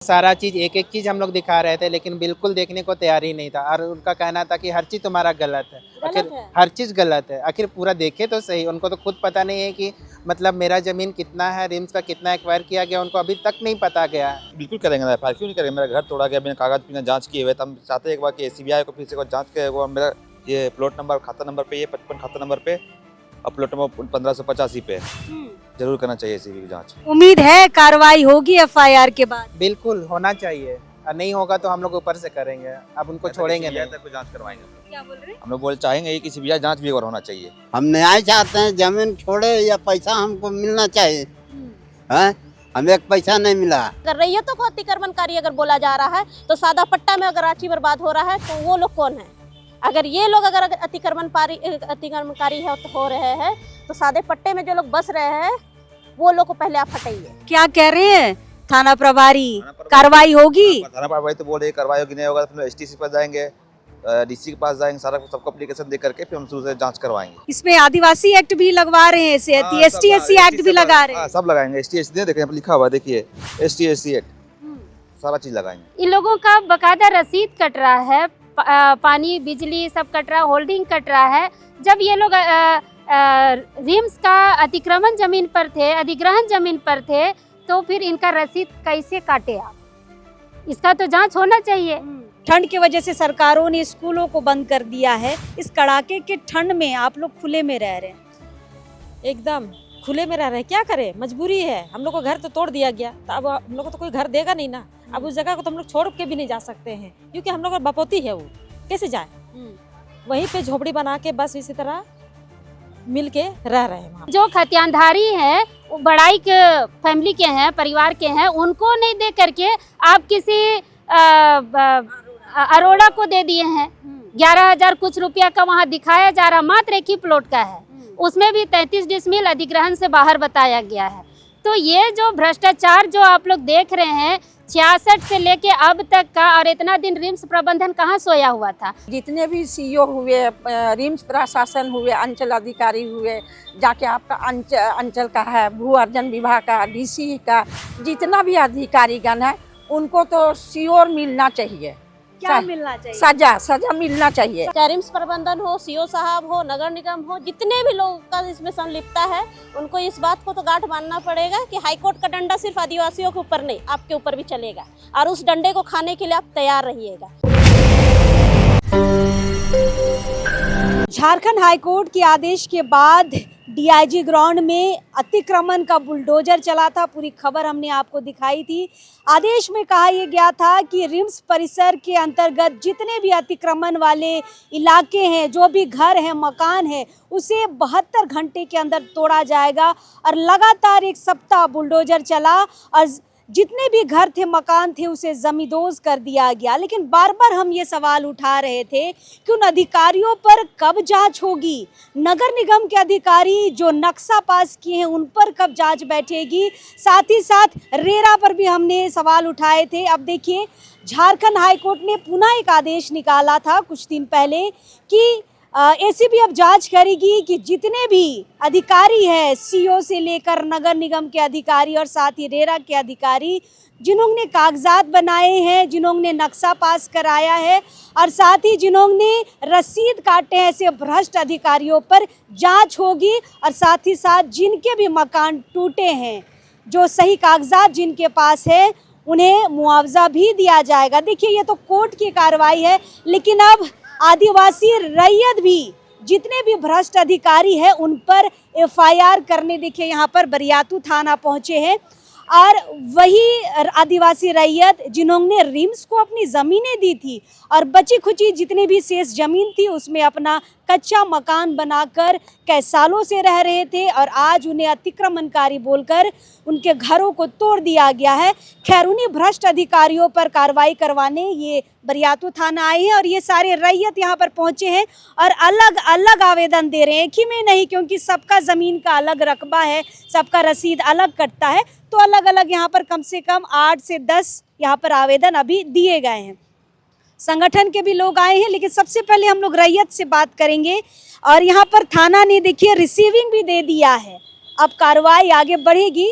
सारा चीज़ एक-एक चीज़ हम लोग दिखा रहे थे, लेकिन बिल्कुल देखने को तैयार ही नहीं था और उनका कहना था कि हर चीज़ तुम्हारा गलत है। आखिर हर चीज़ गलत है, आखिर पूरा देखे तो सही। उनको तो खुद पता नहीं है कि मतलब मेरा ज़मीन कितना है, रिम्स का कितना एक्वायर किया गया, उनको अभी तक नहीं पता गया है। बिल्कुल करेंगे ना, एफआईआर क्यों नहीं करेंगे। मेरा घर तोड़ा गया, बिना कागज बिना जांच किए हुए, तो हम चाहते हैं एक बार कि सीबीआई को फिर से जांच करे। वो मेरा ये प्लॉट नंबर खाता नंबर पे, ये 55 खाता नंबर पे और प्लॉट नंबर 1585 पे जरूर करना चाहिए सीबीआई की जांच। उम्मीद है कार्रवाई होगी एफआईआर के बाद? बिल्कुल होना चाहिए और नहीं होगा तो हम लोग ऊपर से करेंगे, अब उनको छोड़ेंगे नहीं। तक जांच करवाएंगे। क्या बोल रहे हैं? हम लोग चाहेंगे कि सीबीआई जांच भी एक बार होना चाहिए। हम न्याय चाहते हैं, जमीन छोड़े या पैसा हमको मिलना चाहिए। हैं? हमें एक पैसा नहीं मिला। अगर रैयतों को अतिक्रमणकारी अगर बोला जा रहा है तो सादा पट्टा में अगर रांची बर्बाद हो रहा है तो वो लोग कौन है? अगर ये लोग अगर अतिक्रमणकारी है तो हो रहे हैं तो सादे पट्टे में जो लोग बस रहे हैं वो लोग को पहले आप हटाइए। क्या कह रहे हैं थाना प्रभारी? कार्रवाई होगी? थाना प्रभारी तो बोल रहे कार्रवाई होगी, नहीं होगा तो एसटीसी पर जाएंगे, डीसी के पास जाएंगे, सारा सबको एप्लीकेशन दे करके फिर हम शुरू से जांच करवाएंगे। इसमें आदिवासी एक्ट भी लगवा रहे हैं, एसटी एससी एक्ट भी लगा रहे हैं। सब लगाएंगे, एसटी एससी देखिए लिखा हुआ, देखिए एसटी एससी एक्ट सारा चीज लगाएंगे। इन लोगों का बकायदा रसीद कट रहा है, पानी बिजली सब कट रहा है, होल्डिंग कट रहा है। जब ये लोग रिम्स का अतिक्रमण जमीन पर थे, अधिग्रहण जमीन पर थे, तो फिर इनका रसीद कैसे काटे आप? इसका तो जांच होना चाहिए। ठंड की वजह से सरकारों ने स्कूलों को बंद कर दिया है। इस कड़ाके के ठंड में आप लोग खुले में रह रहे हैं। एकदम खुले में रह रहे हैं, क्या करें, मजबूरी है। हम लोग को घर तो तोड़ दिया गया, तो अब हम लोग को तो कोई घर देगा नहीं ना। अब उस जगह को तो हम लोग छोड़ के भी नहीं जा सकते हैं, क्योंकि हम लोग का बपौती है, वो कैसे जाए। वहीं पे झोपड़ी बना के बस इसी तरह मिल के रह रहे हैं। जो खतियानधारी हैं वो बड़ाई के फैमिली के हैं, परिवार के हैं, उनको नहीं दे करके आप किसी अरोड़ा को दे दिए हैं। 11,000 कुछ रुपया का वहाँ दिखाया जा रहा, मात्र एक ही प्लॉट का है, उसमें भी 33 डिसमिल अधिग्रहण से बाहर बताया गया है। तो ये जो भ्रष्टाचार जो आप लोग देख रहे हैं 66 से लेके अब तक का, और इतना दिन रिम्स प्रबंधन कहाँ सोया हुआ था। जितने भी सीईओ हुए, रिम्स प्रशासन हुए, अंचल अधिकारी हुए, जाके आपका अंचल का है, भू अर्जन विभाग का, डीसी का, जितना भी अधिकारीगण है उनको तो सीओ मिलना चाहिए। क्या मिलना चाहिए? सजा मिलना चाहिए। चाहे रिम्स प्रबंधन हो, सीओ साहब हो, नगर निगम हो, जितने भी लोग का इसमें संलिप्तता है उनको इस बात को तो गांठ बांधना पड़ेगा कि हाईकोर्ट का डंडा सिर्फ आदिवासियों के ऊपर नहीं, आपके ऊपर भी चलेगा और उस डंडे को खाने के लिए आप तैयार रहिएगा। झारखंड हाईकोर्ट के आदेश के बाद डीआईजी ग्राउंड में अतिक्रमण का बुलडोजर चला था। पूरी खबर हमने आपको दिखाई थी। आदेश में कहा यह गया था कि रिम्स परिसर के अंतर्गत जितने भी अतिक्रमण वाले इलाके हैं, जो भी घर है, मकान है, उसे 72 घंटे के अंदर तोड़ा जाएगा। और लगातार एक सप्ताह बुलडोजर चला और जितने भी घर थे, मकान थे, उसे जमींदोज कर दिया गया। लेकिन बार बार हम ये सवाल उठा रहे थे कि उन अधिकारियों पर कब जांच होगी? नगर निगम के अधिकारी जो नक्शा पास किए हैं उन पर कब जांच बैठेगी? साथ ही साथ रेरा पर भी हमने सवाल उठाए थे। अब देखिए, झारखंड हाईकोर्ट ने पुनः एक आदेश निकाला था कुछ दिन पहले कि एसीबी अब जांच करेगी कि जितने भी अधिकारी हैं, सीईओ से लेकर नगर निगम के अधिकारी और साथ ही रेरा के अधिकारी, जिन्होंने कागजात बनाए हैं, जिन्होंने नक्शा पास कराया है और साथ ही जिन्होंने रसीद काटे हैं, ऐसे भ्रष्ट अधिकारियों पर जांच होगी। और साथ ही साथ जिनके भी मकान टूटे हैं, जो सही कागजात जिनके पास है, उन्हें मुआवजा भी दिया जाएगा। देखिए, ये तो कोर्ट की कार्रवाई है, लेकिन अब आदिवासी रैयत भी, जितने भी भ्रष्ट अधिकारी हैं, उन पर एफआईआर करने देखिए यहाँ पर बरियातू थाना पहुँचे हैं। और वही आदिवासी रैयत जिन्होंने रिम्स को अपनी ज़मीनें दी थी और बची खुची जितनी भी शेष ज़मीन थी उसमें अपना कच्चा मकान बनाकर कई सालों से रह रहे थे और आज उन्हें अतिक्रमणकारी बोलकर उनके घरों को तोड़ दिया गया है। खैर, उन्हीं भ्रष्ट अधिकारियों पर कार्रवाई करवाने ये बरियातू थाना आए हैं और ये सारे रैयत यहाँ पर पहुँचे हैं और अलग अलग आवेदन दे रहे हैं, एक ही में नहीं, क्योंकि सबका ज़मीन का अलग रकबा है, सबका रसीद अलग कटता है। तो अलग अलग यहाँ पर कम से कम 8 से 10 यहाँ पर आवेदन अभी दिए गए हैं। संगठन के भी लोग आए हैं, लेकिन सबसे पहले हम लोग रैयत से बात करेंगे। और यहाँ पर थाना ने देखिए रिसीविंग भी दे दिया है। अब कार्रवाई आगे बढ़ेगी।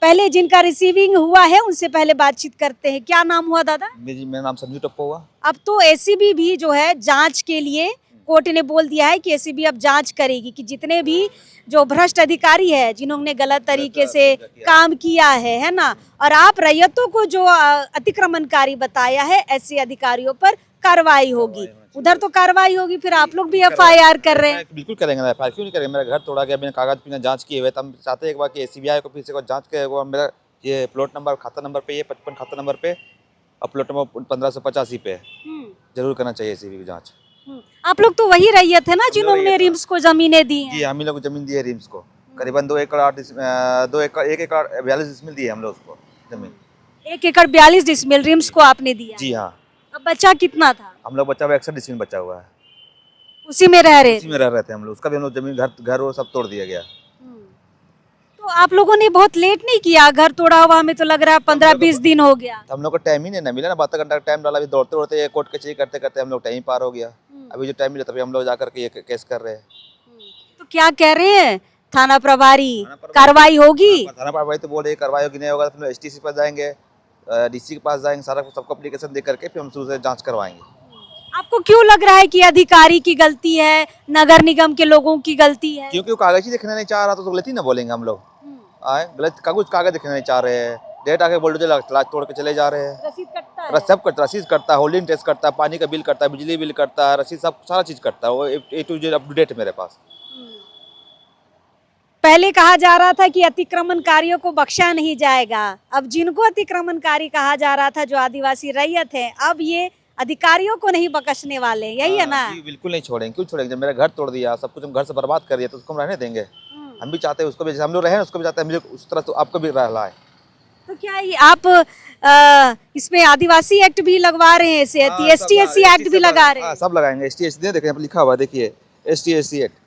पहले जिनका रिसीविंग हुआ है उनसे पहले बातचीत करते हैं। क्या नाम हुआ दादा? मेरा नाम संजू टप्पो हुआ। अब तो एसीबी भी जो है जांच के लिए कोर्ट ने बोल दिया है कि एसीबी अब जांच करेगी कि जितने भी जो भ्रष्ट अधिकारी है जिन्होंने गलत तरीके से काम किया है ना, और आप रैयतों को जो अतिक्रमणकारी बताया है ऐसे अधिकारियों पर कार्रवाई होगी। उधर तो कार्रवाई होगी, फिर आप लोग भी एफआईआर कर रहे हैं। बिल्कुल करेंगे ना, एफआईआर क्यों नहीं करेंगे। मेरा घर तोड़ा गया, मैंने कागज पीना जांच किए हुए, तो हम चाहते हैं एक बार कि सीबीआई को फिर से जांच करे। मेरा ये प्लॉट नंबर खाता नंबर पे, ये 55 खाता नंबर पे और प्लॉट नंबर 1585 पे जरूर करना चाहिए सीबीआई की जांच। आप लोग तो वही रैयत है ना जिन्होंने रिम्स को जमीनें दी जी हैं। हम ही लोग जमीन दी है रिम्स को, करीबन 1 एकड़ 42 डिसमिल दी है हम लोग उसको जमीन। 1 एकड़ 42 डिसमिल रिम्स को आपने दिया। जी हाँ, अब बचा कितना था? हम लोग बचा हुआ 61 डिसमिल बचा हुआ है, उसी में रह रहे उसी में रह रहे थे हम लोग। उसका भी हम लोग जमीन घर वो सब तोड़ दिया गया। तो आप लोगों ने बहुत लेट नहीं किया? घर तोड़ा हुआ हमें तो लग रहा है 15-20 दिन हो गया। हम लोग को टाइम ही नहीं ना मिला ना, 12 घंटा टाइम डाला, अभी दौड़ते दौड़ते कोर्ट कचहरी करते करते हम लोग टाइम पार हो गया। अभी जो टाइम मिला तभी हम लोग जाकर के ये केस कर रहे हैं। तो क्या कह रहे हैं थाना प्रभारी, कार्रवाई होगी? थाना प्रभारी तो बोल रहे कार्रवाई होगी, नहीं होगा तो फिर एसटीसी पर जाएंगे, डीसी के पास जाएंगे, सारा सबको एप्लीकेशन दे करके फिर हम शुरू से जांच करवाएंगे। आपको क्यों लग रहा है कि अधिकारी की गलती है, नगर निगम के लोगों की गलती है? क्योंकि वो कागज ही दिखना नहीं चाह रहा तो गलती ना बोलेंगे हम लोग। आए गलत कागज दिखना नहीं चाह रहे हैं, डेट आके बुलडोजर तोड़ के चले जा रहे हैं। रसीद कटता है? सब करता, रसीद करता है, होल्डिंग टैक्स करता है, पानी का बिल करता है, बिजली बिल करता है, रसीद सब सारा चीज करता है। वो A to Z up to date मेरे पास। पहले कहा जा रहा था कि अतिक्रमणकारियों को बख्शा नहीं जाएगा, अब जिनको अतिक्रमणकारी कहा जा रहा था जो आदिवासी रैयत है, अब ये अधिकारियों को नहीं बख्शने वाले, यही है ना? जी, बिल्कुल नहीं छोड़ेंगे। क्यों छोड़ेंगे? जब मेरा घर तोड़ दिया, सब कुछ हम घर से बर्बाद कर दिया तो उसको हम रहने देंगे? हम भी चाहते हैं उसको भी, जैसे हम लोग रहे उसको भी चाहते हैं, मुझे उस तरह तो आपको भी रहा है। तो क्या ये आप इसमें आदिवासी एक्ट भी लगवा रहे हैं, ST SC एक्ट भी लगा रहे हैं? सब लगाएंगे। ST SC देखिए लिखा हुआ, देखिए ST SC एक्ट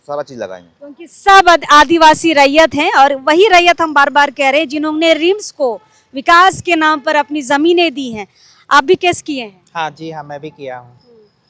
सारा चीज लगाएंगे, क्योंकि सब आदिवासी रैयत हैं और वही रैयत हम बार बार कह रहे हैं जिन्होंने रिम्स को विकास के नाम पर अपनी जमीनें दी हैं। आप भी केस किए हैं? हाँ जी हाँ, मैं भी किया हूँ।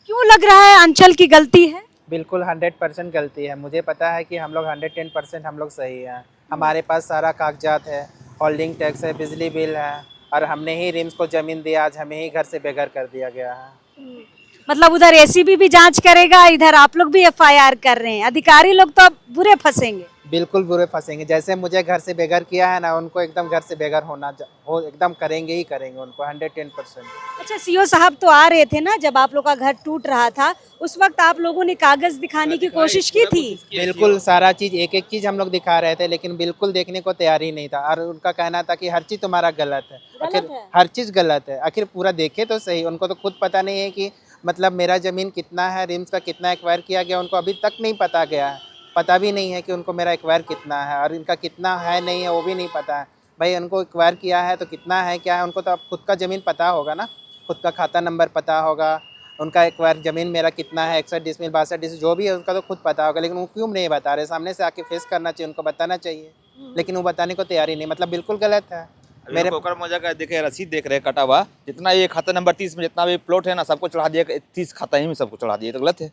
क्यों लग रहा है अंचल की गलती है? बिल्कुल 100% गलती है। मुझे पता है कि हम लोग 110% हम लोग सही हैं। हमारे पास सारा कागजात है, होल्डिंग टैक्स है, बिजली बिल है, और हमने ही रिम्स को जमीन दिया, आज हमें ही घर से बेघर कर दिया गया है। मतलब उधर एसीबी भी जांच करेगा, इधर आप लोग भी एफआईआर कर रहे हैं। अधिकारी लोग तो अब बुरे फंसेंगे। बिल्कुल बुरे फंसेंगे। जैसे मुझे घर से बेघर किया है ना, उनको एकदम घर से बेघर हो एकदम करेंगे ही करेंगे उनको 110%। अच्छा, सीओ साहब तो आ रहे थे ना जब आप लोग का घर टूट रहा था, उस वक्त आप लोगों ने कागज दिखाने की कोशिश की थी? बिल्कुल सारा चीज, एक एक चीज हम लोग दिखा रहे थे, लेकिन बिल्कुल देखने को तैयार ही नहीं था। और उनका कहना था कि हर चीज तुम्हारा गलत है, आखिर हर चीज गलत है, आखिर पूरा देखे तो सही। उनको तो खुद पता नहीं है कि मतलब मेरा ज़मीन कितना है, रिम्स का कितना एक्वायर किया गया, उनको अभी तक नहीं पता गया है। पता भी नहीं है कि उनको मेरा एक्वायर कितना है, और इनका कितना है नहीं है वो भी नहीं पता है। भाई उनको एक्वायर किया है तो कितना है क्या है, उनको तो अब खुद का ज़मीन पता होगा ना, खुद का खाता नंबर पता होगा, उनका एक्वायर ज़मीन मेरा कितना है, 61 डिसमिल 62 डिसमिल जो भी है उनका तो खुद पता होगा। लेकिन वो क्यों नहीं बता रहे? सामने से आके फेस करना चाहिए, उनको बताना चाहिए, लेकिन वो बताने को तैयार ही नहीं। मतलब बिल्कुल गलत है। मेरे पोकर मजा का देखे रसीद देख रहे कटा हुआ, जितना ये खाता नंबर 30 में जितना भी प्लॉट है ना, सबको चढ़ा दिया, 30 खाता ही में सबको चढ़ा दिया, तो गलत है।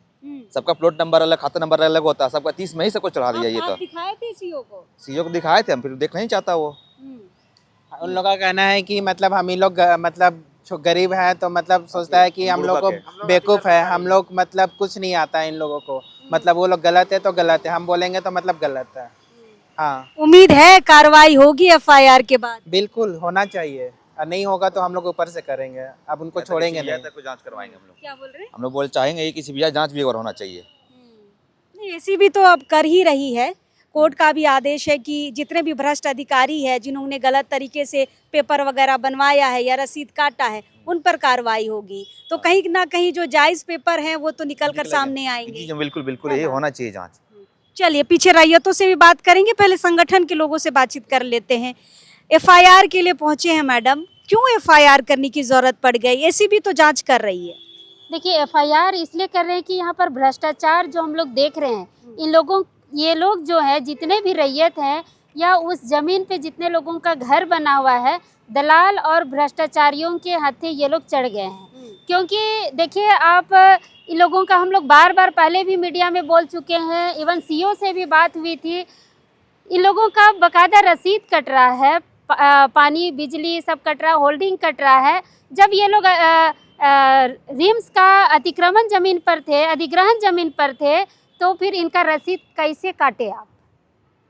सबका प्लॉट नंबर अलग, खाता नंबर अलग होता है, सबका 30 में ही सबको चढ़ा दिया। ये तो दिखाए थे सीओ को? सीओ को दिखाए थे हम, फिर देखना ही चाहता वो। उन लोगों का कहना है कि मतलब हम ही लोग मतलब गरीब है तो मतलब सोचता है कि हम लोग को बेवकूफ़ है, हम लोग मतलब कुछ नहीं आता है इन लोगों को, मतलब वो लोग गलत है तो गलत है, हम बोलेंगे तो मतलब गलत है। हाँ, उम्मीद है कार्रवाई होगी एफआईआर के बाद? बिल्कुल होना चाहिए, और नहीं होगा तो हम लोग ऊपर से करेंगे, अब उनको छोड़ेंगे नहीं। को जांच करवाएंगे हम लोग। क्या बोल रहे हैं? हम लोग बोल चाहेंगे कि सीबीआई जांच भी और होना चाहिए। नहीं, एसीबी तो अब कर ही रही है। कोर्ट का भी आदेश है कि जितने भी भ्रष्ट अधिकारी है जिन्होंने गलत तरीके से पेपर वगैरह बनवाया है या रसीद काटा है, उन पर कार्रवाई होगी। तो कहीं ना कहीं जो जायज पेपर हैं वो तो निकल कर सामने आएंगे। जी बिल्कुल बिल्कुल, ये होना चाहिए जांच। चलिए पीछे रैयतों से भी बात करेंगे, पहले संगठन के लोगों से बातचीत कर लेते हैं। एफआईआर के लिए पहुंचे हैं मैडम, क्यों एफआईआर करने की जरूरत पड़ गई? एसीबी तो जांच कर रही है। देखिए, एफआईआर इसलिए कर रहे हैं कि यहाँ पर भ्रष्टाचार जो हम लोग देख रहे हैं, ये लोग जो है जितने भी रैयत हैं या उस जमीन पे जितने लोगों का घर बना हुआ है, दलाल और भ्रष्टाचारियों के हाथे ये लोग चढ़ गए हैं। क्योंकि देखिए, आप इन लोगों का हम लोग बार बार पहले भी मीडिया में बोल चुके हैं, इवन सीओ से भी बात हुई थी। इन लोगों का बकायदा रसीद कट रहा है, पानी बिजली सब कट रहा है, होल्डिंग कट रहा है। जब ये लोग रिम्स का अतिक्रमण जमीन पर थे, अधिग्रहण जमीन पर थे, तो फिर इनका रसीद कैसे काटे आप?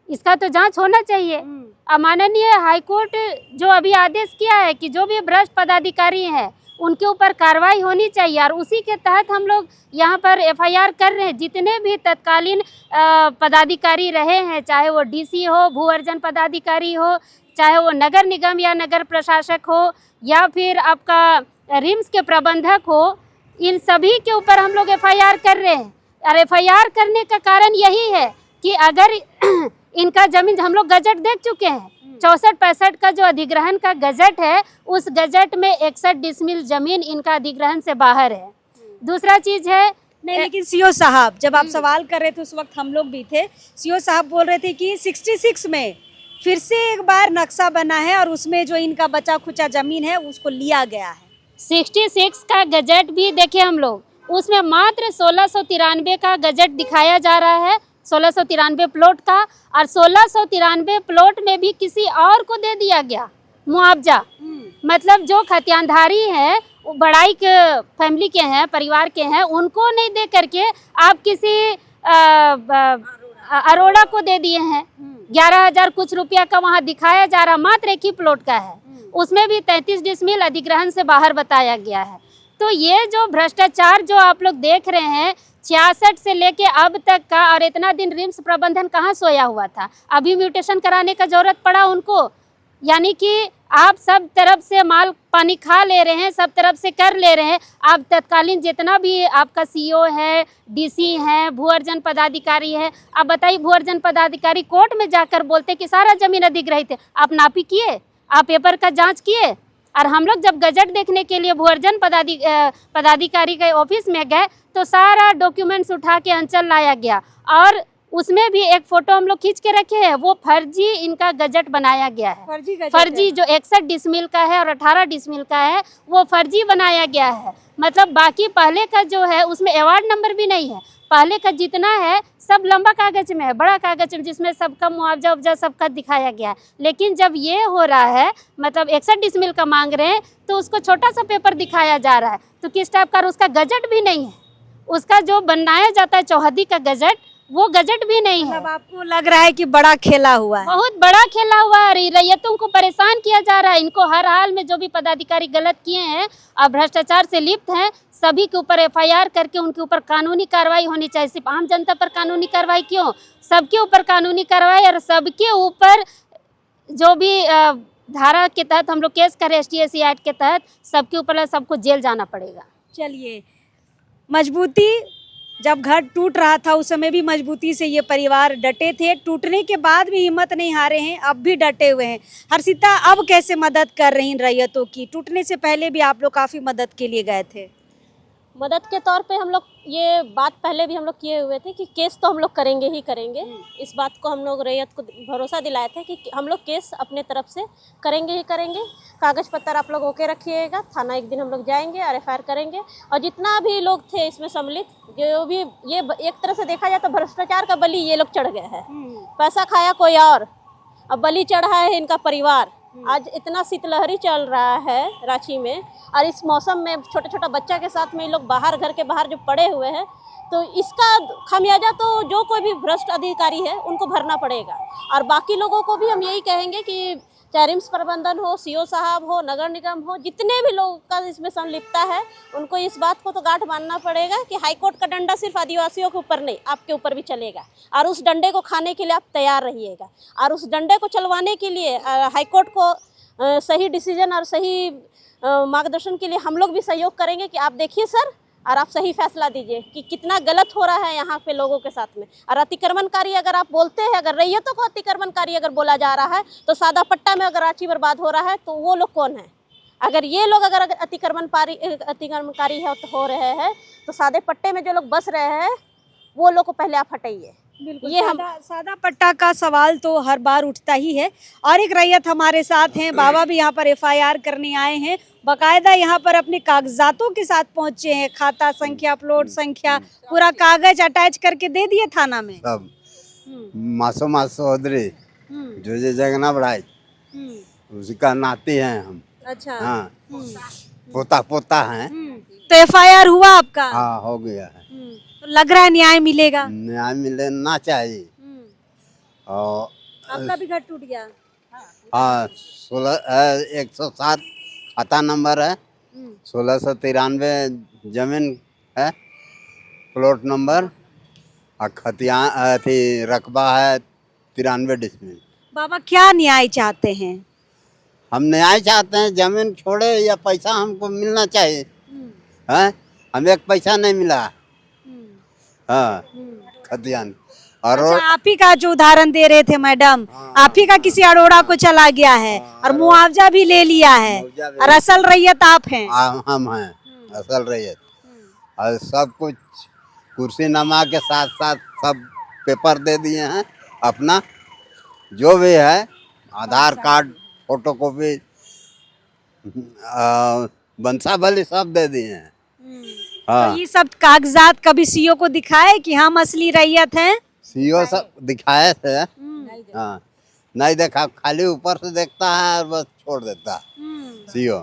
इसका तो जांच होना चाहिए। अब माननीय हाईकोर्ट जो अभी आदेश किया है कि जो भी भ्रष्ट पदाधिकारी हैं उनके ऊपर कार्रवाई होनी चाहिए, और उसी के तहत हम लोग यहाँ पर एफआईआर कर रहे हैं। जितने भी तत्कालीन पदाधिकारी रहे हैं, चाहे वो डीसी हो, भू अर्जन पदाधिकारी हो, चाहे वो नगर निगम या नगर प्रशासक हो, या फिर आपका रिम्स के प्रबंधक हो, इन सभी के ऊपर हम लोग एफआईआर कर रहे हैं। और एफआईआर करने का कारण यही है कि अगर इनका जमीन, हम लोग गजट देख चुके हैं, 64-65 का जो अधिग्रहण का गजट है, उस गजट में 61 डिसमिल जमीन इनका अधिग्रहण से बाहर है। दूसरा चीज है, नहीं, लेकिन सीओ साहब जब आप सवाल कर रहे थे उस वक्त हम लोग भी थे, सीओ साहब बोल रहे थे कि 66 में फिर से एक बार नक्शा बना है और उसमें जो इनका बचा खुचा जमीन है उसको लिया गया है। 66 का गजट भी देखे हम लोग, उसमें मात्र 1693 का गजट दिखाया जा रहा है, 1693 प्लॉट का, और 1693 प्लॉट में भी किसी और को दे दिया गया मुआवजा। मतलब जो खतियानधारी हैं, वो बड़ाई के फैमिली के हैं, परिवार के हैं, उनको नहीं दे करके आप किसी अरोड़ा को दे दिए हैं। 11,000 कुछ रुपया का वहाँ दिखाया जा रहा, मात्र एक ही प्लॉट का है, उसमें भी 33 डिसमिल अधिग्रहण से बाहर बताया गया है। तो ये जो भ्रष्टाचार जो आप लोग देख रहे हैं 66 से लेके अब तक का, और इतना दिन रिम्स प्रबंधन कहाँ सोया हुआ था? अभी म्यूटेशन कराने का जरूरत पड़ा उनको? यानी कि आप सब तरफ से माल पानी खा ले रहे हैं, सब तरफ से कर ले रहे हैं। आप तत्कालीन जितना भी आपका सीईओ है, डीसी है, भू अर्जन पदाधिकारी है, आप बताइए, भू अर्जन पदाधिकारी कोर्ट में जाकर बोलते कि सारा जमीन अधिग्रहित है, आप नापी किए? आप पेपर का जांच किए? और हम लोग जब गजट देखने के लिए भू अर्जन पदाधिकारी के ऑफिस में गए तो सारा डॉक्यूमेंट्स उठा के अंचल लाया गया, और उसमें भी एक फोटो हम लोग खींच के रखे हैं, वो फर्जी इनका गजट बनाया गया है। फर्जी जो 61 डिसमिल का है और 18 डिसमिल का है, वो फर्जी बनाया गया है। मतलब बाकी पहले का जो है उसमें अवार्ड नंबर भी नहीं है, पहले का जितना है सब लंबा कागज में है, बड़ा कागज में, जिसमें सबका मुआवजा उवजा सबका दिखाया गया है। लेकिन जब ये हो रहा है, मतलब 61 डिसमिल का मांग रहे हैं, तो उसको छोटा सा पेपर दिखाया जा रहा है। तो किस टाइप का, उसका गजट भी नहीं है, उसका जो बनाया जाता है चौहदी का गजट, वो गजट भी नहीं है। अब आपको लग रहा है कि बड़ा खेला हुआ है? बहुत बड़ा खेला हुआ है, रैयतों को परेशान किया जा रहा है। इनको हर हाल में जो भी पदाधिकारी गलत किए हैं और भ्रष्टाचार से लिप्त हैं, सभी के ऊपर एफआईआर करके उनके ऊपर कानूनी कार्रवाई होनी चाहिए। सिर्फ आम जनता पर कानूनी कार्रवाई क्यों, सबके ऊपर कानूनी कार्रवाई, और सबके ऊपर जो भी धारा के तहत हम लोग केस करें, ST/SC एक्ट के तहत, सबके ऊपर सबको जेल जाना पड़ेगा। चलिए, मजबूती जब घर टूट रहा था उस समय भी मजबूती से ये परिवार डटे थे, टूटने के बाद भी हिम्मत नहीं हारे हैं, अब भी डटे हुए हैं। हर्षिता, अब कैसे मदद कर रही हैं रैयतों की? टूटने से पहले भी आप लोग काफ़ी मदद के लिए गए थे। मदद के तौर पे हम लोग ये बात पहले भी हम लोग किए हुए थे कि केस तो हम लोग करेंगे ही करेंगे। इस बात को हम लोग रैयत को भरोसा दिलाए थे कि हम लोग केस अपने तरफ से करेंगे ही करेंगे। कागज़ पत्तर आप लोग ओके रखिएगा, थाना एक दिन हम लोग जाएंगे और FIR करेंगे। और जितना भी लोग थे इसमें सम्मिलित, जो भी ये एक तरह से देखा जाए तो भ्रष्टाचार का बलि ये लोग चढ़ गए हैं। पैसा खाया कोई और, अब बलि चढ़ा है इनका परिवार। आज इतना शीतलहरी चल रहा है रांची में, और इस मौसम में छोटा छोटा बच्चा के साथ में ये लोग बाहर, घर के बाहर जो पड़े हुए हैं, तो इसका खामियाजा तो जो कोई भी भ्रष्ट अधिकारी है उनको भरना पड़ेगा। और बाकी लोगों को भी हम यही कहेंगे कि चाहे रिम्स प्रबंधन हो, CO साहब हो, नगर निगम हो, जितने भी लोग का इसमें संलिप्तता है, उनको इस बात को तो गांठ बांधना पड़ेगा कि हाईकोर्ट का डंडा सिर्फ आदिवासियों के ऊपर नहीं, आपके ऊपर भी चलेगा। और उस डंडे को खाने के लिए आप तैयार रहिएगा। और उस डंडे को चलवाने के लिए हाईकोर्ट को सही डिसीजन और सही मार्गदर्शन के लिए हम लोग भी सहयोग करेंगे कि आप देखिए सर, और आप सही फैसला दीजिए कि कितना गलत हो रहा है यहाँ पे लोगों के साथ में। और अतिक्रमणकारी अगर आप बोलते हैं, अगर रैयतों को अतिक्रमणकारी अगर बोला जा रहा है, तो सादा पट्टा में अगर रांची बर्बाद हो रहा है तो वो लोग कौन है? अगर ये लोग अगर अतिक्रमणकारी है तो हो रहे हैं, तो सादे पट्टे में जो लोग बस रहे हैं वो लोग को पहले आप हटाइए। बिल्कुल, ये सादा पट्टा का सवाल तो हर बार उठता ही है। और एक रैयत हमारे साथ हैं, बाबा भी यहाँ पर FIR करने आए हैं, बकायदा यहाँ पर अपने कागजातों के साथ पहुँचे हैं, खाता संख्या, प्लॉट संख्या, पूरा कागज अटैच करके दे दिए थाना में। सब मासो होदरे जो जगना बढ़ाई उसी का नाते हैं हम। अच्छा। हाँ, पोता पोता है। तो एफआईआर हुआ आपका? हाँ, हो गया है। तो लग रहा है न्याय मिलेगा? न्याय मिलना चाहिए। और आपका भी घर टूट गया? हाँ, 107 खाता नंबर है, 1693 जमीन है, प्लॉट नंबर और खतियान अथी रकबा है 93 डिसमिल। बाबा क्या न्याय चाहते हैं? हम न्याय चाहते हैं, जमीन छोड़े या पैसा हमको मिलना चाहिए। हैं, हमें एक पैसा नहीं मिला। हाँ, खतियान और अच्छा, आप ही का जो उदाहरण दे रहे थे मैडम, आप ही का किसी अरोड़ा को चला गया है और मुआवजा भी ले लिया है और असल रैयत आप हैं। हम हैं असल रैयत। और सब कुछ कुर्सी नमा के साथ साथ सब पेपर दे दिए हैं, अपना जो भी है, आधार कार्ड, फोटोकॉपी, वंशावली सब दे दिए हैं। हाँ, तो ये सब कागजात कभी सीओ को दिखाए कि हम असली रैयत हैं? सीओ सब दिखाए थे। हाँ, नहीं देखा, खाली ऊपर से देखता है और बस छोड़ देता है सीओ।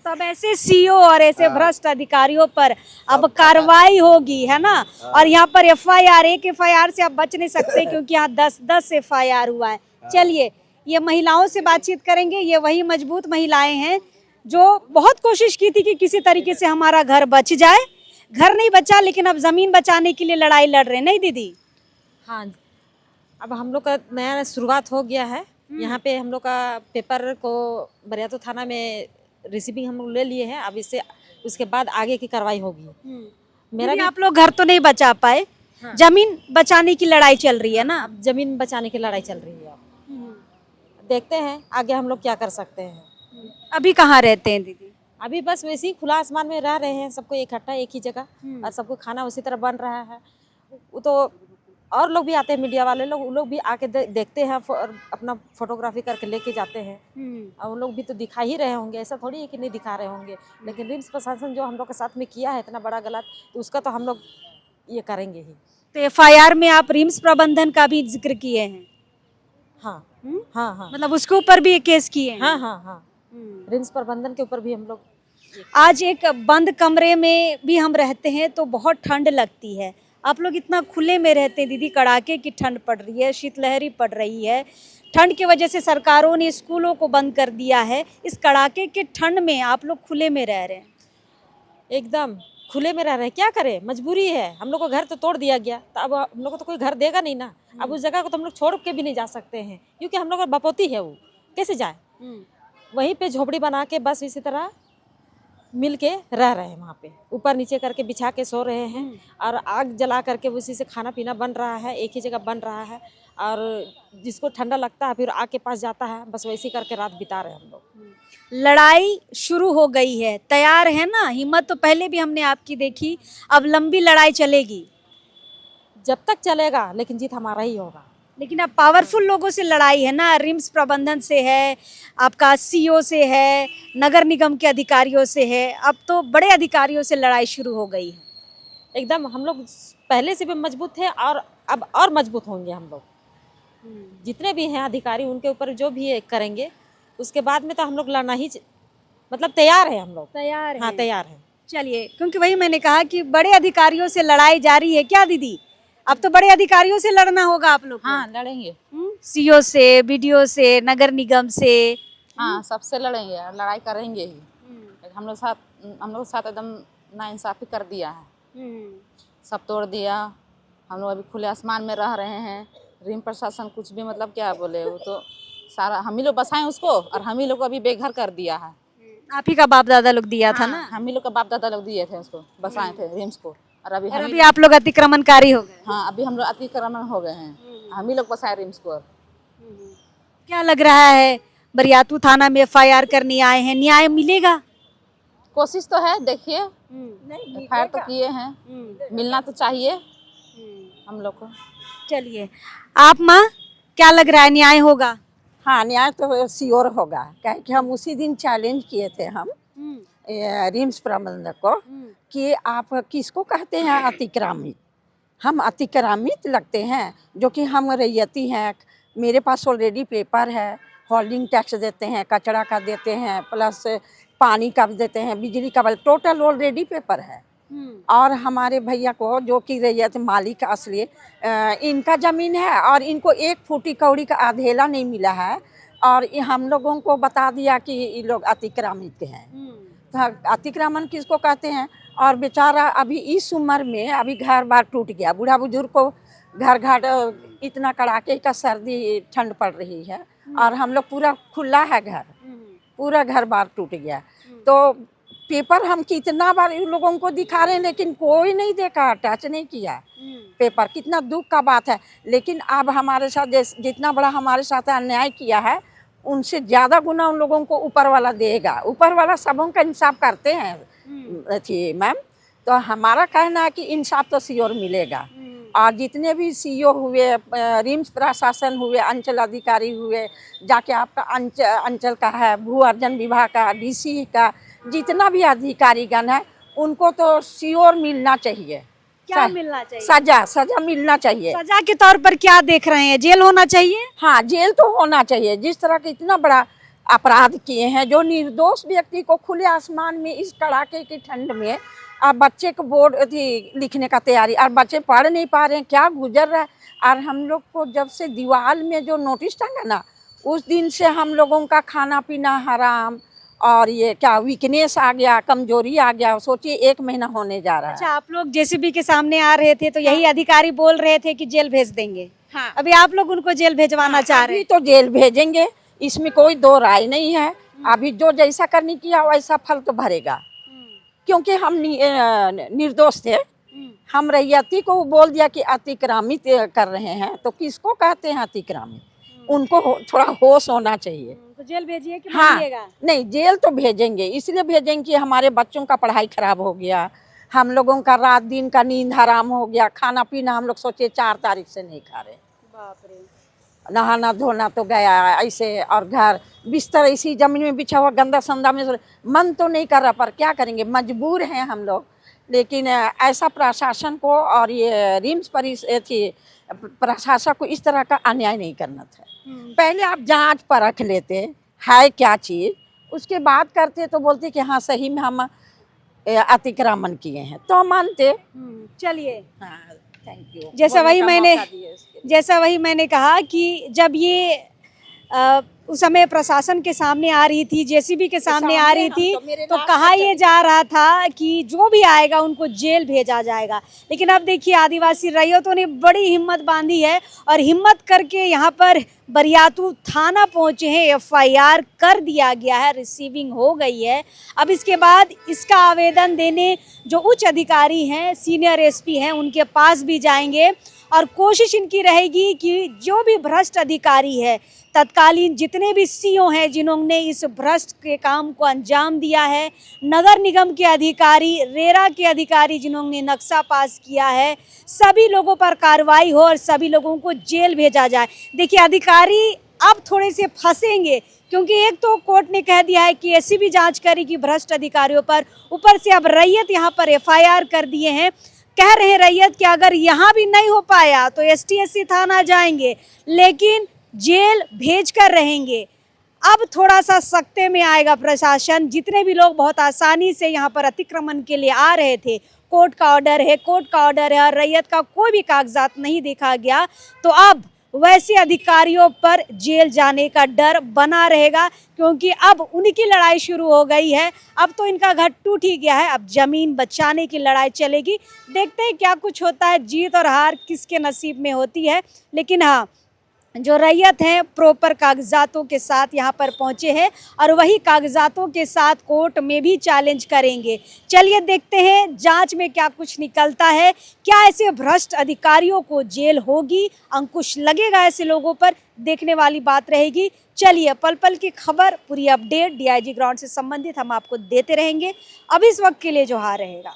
तब ऐसे सीओ और ऐसे भ्रष्ट अधिकारियों पर अब कार्रवाई होगी, है ना? और यहाँ पर एफआईआर, एक एफआईआर से आप बच नहीं सकते क्योंकि यहाँ 10 एफआईआर हुआ है। चलिए, ये महिलाओं से बातचीत करेंगे। ये वही मजबूत महिलाएं हैं जो बहुत कोशिश की थी कि किसी तरीके से हमारा घर बच जाए। घर नहीं बचा, लेकिन अब जमीन बचाने के लिए लड़ाई लड़ रहे हैं, नहीं दीदी? हाँ, अब हम लोग का नया शुरुआत हो गया है। यहाँ पे हम लोग का पेपर को बरियातो थाना में रिसीविंग हम लोग ले लिए हैं। अब इससे उसके बाद आगे की कार्रवाई होगी। मेरा भी आप लोग घर तो नहीं बचा पाए, जमीन बचाने की लड़ाई चल रही है ना? अब जमीन बचाने की लड़ाई चल रही है। देखते हैं आगे हम लोग क्या कर सकते हैं। अभी कहाँ रहते हैं दीदी? अभी बस वैसे ही खुला आसमान में रह रहे हैं, सबको इकट्ठा एक ही जगह, और सबको खाना उसी तरह बन रहा है। वो तो और लोग भी आते हैं, मीडिया वाले लोग, वो लोग भी आके देखते हैं और अपना फोटोग्राफी करके लेके जाते हैं। और वो लोग भी तो दिखा ही रहे होंगे, ऐसा थोड़ी है कि नहीं दिखा रहे होंगे। लेकिन रिम्स प्रशासन जो हम लोग के साथ में किया है इतना बड़ा गलत, तो उसका तो हम लोग ये करेंगे ही। तो एफआईआर में आप रिम्स प्रबंधन का भी जिक्र किए हैं? हाँ हाँ हाँ, मतलब उसके ऊपर भी एक केस किए हैं? हाँ हाँ हाँ, रिम्स प्रबंधन के ऊपर भी हम लोग। आज एक बंद कमरे में भी हम रहते हैं तो बहुत ठंड लगती है। आप लोग इतना खुले में रहते हैं दीदी, कड़ाके की ठंड पड़ रही है, शीतलहरी पड़ रही है। ठंड की वजह से सरकारों ने स्कूलों को बंद कर दिया है। इस कड़ाके के ठंड में आप लोग खुले में रह रहे हैं? एकदम खुले में रह रहे हैं, क्या करें, मजबूरी है। हम लोग को घर तो तोड़ दिया गया, तो अब हम लोग को तो कोई घर देगा नहीं ना। अब उस जगह को तो हम लोग छोड़ के भी नहीं जा सकते हैं, क्योंकि हम लोग का बपौती है, वो कैसे जाए। वहीं पे झोपड़ी बना के बस इसी तरह मिल के रह रहे हैं, वहाँ पे ऊपर नीचे करके बिछा के सो रहे हैं। और आग जला करके उसी से खाना पीना बन रहा है, एक ही जगह बन रहा है। और जिसको ठंडा लगता है फिर आग के पास जाता है, बस वैसे करके रात बिता रहे हैं हम लोग। लड़ाई शुरू हो गई है, तैयार है ना? हिम्मत तो पहले भी हमने आपकी देखी, अब लंबी लड़ाई चलेगी। जब तक चलेगा लेकिन जीत हमारा ही होगा। लेकिन अब पावरफुल लोगों से लड़ाई है ना, रिम्स प्रबंधन से है, आपका सीओ से है, नगर निगम के अधिकारियों से है, अब तो बड़े अधिकारियों से लड़ाई शुरू हो गई है। एकदम हम लोग पहले से भी मजबूत थे और अब और मजबूत होंगे हम लोग। जितने भी हैं अधिकारी, उनके ऊपर जो भी करेंगे उसके बाद में तो हम लोग लड़ना ही मतलब तैयार है हम लोग। तैयार है? हाँ, तैयार है। चलिए, क्योंकि वही मैंने कहा कि बड़े अधिकारियों से लड़ाई जारी है क्या दीदी? अब तो बड़े अधिकारियों से लड़ना होगा आप लोग को। हाँ, लड़ेंगे। सीओ से, बीडीओ से, नगर निगम से। हाँ, सबसे लड़ेंगे और लड़ाई करेंगे ही। हम लोग साथ एकदम नाइंसाफी कर दिया है, सब तोड़ दिया। हम लोग अभी खुले आसमान में रह रहे हैं। रिम प्रशासन कुछ भी मतलब क्या बोले, वो तो सारा हम ही लोग बसाए उसको, और हम ही लोग को अभी बेघर कर दिया है। आप ही का बाप दादा लोग दिया था ना? हम ही लोग का बाप दादा लोग दिए थे उसको, बसाए थे रिम्स को। और अभी आप लोग अतिक्रमणकारी हो गए। हाँ, अभी हम लोग अतिक्रमण हो गए हैं, हम ही लोग बसाए रिम्स को। क्या लग रहा है, बरियातू थाना में एफआईआर करने आए हैं, न्याय मिलेगा? कोशिश तो है, देखिए एफआईआर तो किए हैं, मिलना तो चाहिए हम लोग को। चलिए, आप माँ क्या लग रहा है, न्याय होगा? हाँ, न्याय तो श्योर होगा, क्या कि हम उसी दिन चैलेंज किए थे हम रिम्स प्रबंधक को कि आप किसको कहते हैं अतिक्रमित। हम अतिक्रमित लगते हैं, जो कि हम रैयती हैं, मेरे पास ऑलरेडी पेपर है, होल्डिंग टैक्स देते हैं, कचरा का देते हैं, प्लस पानी का भी देते हैं, बिजली का, टोटल ऑलरेडी पेपर है। और हमारे भैया को जो कि रैयत मालिक असली इनका ज़मीन है और इनको 1 फुटी कौड़ी का अधेला नहीं मिला है और ये हम लोगों को बता दिया कि ये लोग अतिक्रमित हैं। तो अतिक्रमण किसको कहते हैं? और बेचारा अभी इस उम्र में अभी घर बार टूट गया, बूढ़ा बुजुर्ग को घर घाट इतना कड़ाके का सर्दी ठंड पड़ रही है और हम लोग पूरा खुला है घर, पूरा घर बार टूट गया। तो पेपर हम कितना बार इन लोगों को दिखा रहे हैं लेकिन कोई नहीं देखा, टच नहीं किया पेपर। कितना दुख का बात है। लेकिन अब हमारे साथ जितना बड़ा हमारे साथ अन्याय किया है उनसे ज़्यादा गुना उन लोगों को ऊपर वाला देगा। ऊपर वाला सबों का इंसाफ करते हैं थी मैम। तो हमारा कहना है कि इंसाफ तो श्योर मिलेगा। और जितने भी सीईओ हुए, रिम्स प्रशासन हुए, अंचल अधिकारी हुए, जाके आपका अंचल का है, भू अर्जन विभाग का, डीसी का, जितना भी अधिकारीगण है उनको तो श्योर मिलना चाहिए। क्या मिलना चाहिए? सजा मिलना चाहिए। सजा के तौर पर क्या देख रहे हैं? जेल होना चाहिए? हाँ, जेल तो होना चाहिए। जिस तरह के इतना बड़ा अपराध किए हैं, जो निर्दोष व्यक्ति को खुले आसमान में इस कड़ाके की ठंड में अब बच्चे को बोर्ड लिखने का तैयारी और बच्चे पढ़ नहीं पा रहे हैं, क्या गुजर रहा है। और हम लोग को जब से दीवार में जो नोटिस टंगा ना, उस दिन से हम लोगों का खाना पीना हराम और ये क्या वीकनेस आ गया, कमजोरी आ गया। सोचिए 1 महीना होने जा रहा है। अच्छा, आप लोग जेसीबी के सामने आ रहे थे तो यही अधिकारी बोल रहे थे कि जेल भेज देंगे। हाँ, अभी आप लोग उनको जेल भेजवाना चाह रहे अभी हैं? तो जेल भेजेंगे, इसमें कोई दो राय नहीं है। अभी जो जैसा करने किया वैसा फल तो भरेगा, क्योंकि हम निर्दोष थे। हम रैयती को बोल दिया कि अतिक्रमित कर रहे हैं, तो किसको कहते हैं अतिक्रमित? उनको थोड़ा होश होना चाहिए। तो जेल भेजिए कि हाँ, मानिएगा? नहीं, जेल तो भेजेंगे। इसलिए भेजेंगे कि हमारे बच्चों का पढ़ाई खराब हो गया, हम लोगों का रात दिन का नींद हराम हो गया, खाना पीना हम लोग सोचे 4 तारीख से नहीं खा रहे। बाप रे। नहाना धोना तो गया ऐसे, और घर बिस्तर इसी जमीन में बिछा हुआ गंदा संदा में। मन तो नहीं कर रहा पर क्या करेंगे, मजबूर हैं हम लोग। लेकिन ऐसा प्रशासन को और ये रिम्स प्रशासन को इस तरह का अन्याय नहीं करना था। पहले आप जांच परख लेते है क्या चीज़, उसके बाद करते तो बोलते कि हाँ सही में हम अतिक्रमण किए हैं तो मानते। चलिए, हाँ, थैंक यू। जैसा वही मैंने कहा कि जब ये उस समय प्रशासन के सामने आ रही थी, जेसीबी के सामने आ रही थी, तो कहा ये जा रहा था कि जो भी आएगा उनको जेल भेजा जाएगा। लेकिन अब देखिए, आदिवासी रैयतों ने बड़ी हिम्मत बांधी है और हिम्मत करके यहाँ पर बरियातू थाना पहुँचे हैं। एफआईआर कर दिया गया है, रिसीविंग हो गई है। अब इसके बाद इसका आवेदन देने जो उच्च अधिकारी हैं, सीनियर एसपी हैं, उनके पास भी जाएंगे और कोशिश इनकी रहेगी कि जो भी भ्रष्ट अधिकारी है, तत्कालीन जितने भी सीईओ हैं जिन्होंने इस भ्रष्ट के काम को अंजाम दिया है, नगर निगम के अधिकारी, रेरा के अधिकारी जिन्होंने नक्शा पास किया है, सभी लोगों पर कार्रवाई हो और सभी लोगों को जेल भेजा जाए। देखिए, अधिकारी अब थोड़े से फंसेंगे क्योंकि एक तो कोर्ट ने कह दिया है कि ऐसी भी जांच करेगी भ्रष्ट अधिकारियों पर, ऊपर से अब रैयत यहाँ पर एफआईआर कर दिए हैं। कह रहे हैं रैयत कि अगर यहाँ भी नहीं हो पाया तो एसटीएससी थाना जाएंगे, लेकिन जेल भेज कर रहेंगे। अब थोड़ा सा सख्ते में आएगा प्रशासन। जितने भी लोग बहुत आसानी से यहाँ पर अतिक्रमण के लिए आ रहे थे, कोर्ट का ऑर्डर है और रैयत का कोई भी कागजात नहीं देखा गया, तो अब वैसे अधिकारियों पर जेल जाने का डर बना रहेगा, क्योंकि अब उनकी लड़ाई शुरू हो गई है। अब तो इनका घर टूट ही गया है, अब जमीन बचाने की लड़ाई चलेगी। देखते हैं क्या कुछ होता है, जीत और हार किसके नसीब में होती है। लेकिन हाँ, जो रैयत हैं प्रॉपर कागजातों के साथ यहाँ पर पहुँचे हैं और वही कागजातों के साथ कोर्ट में भी चैलेंज करेंगे। चलिए देखते हैं जांच में क्या कुछ निकलता है। क्या ऐसे भ्रष्ट अधिकारियों को जेल होगी, अंकुश लगेगा ऐसे लोगों पर, देखने वाली बात रहेगी। चलिए, पल पल की खबर, पूरी अपडेट डीआईजी ग्राउंड से संबंधित हम आपको देते रहेंगे। अब इस वक्त के लिए जो हार रहेगा।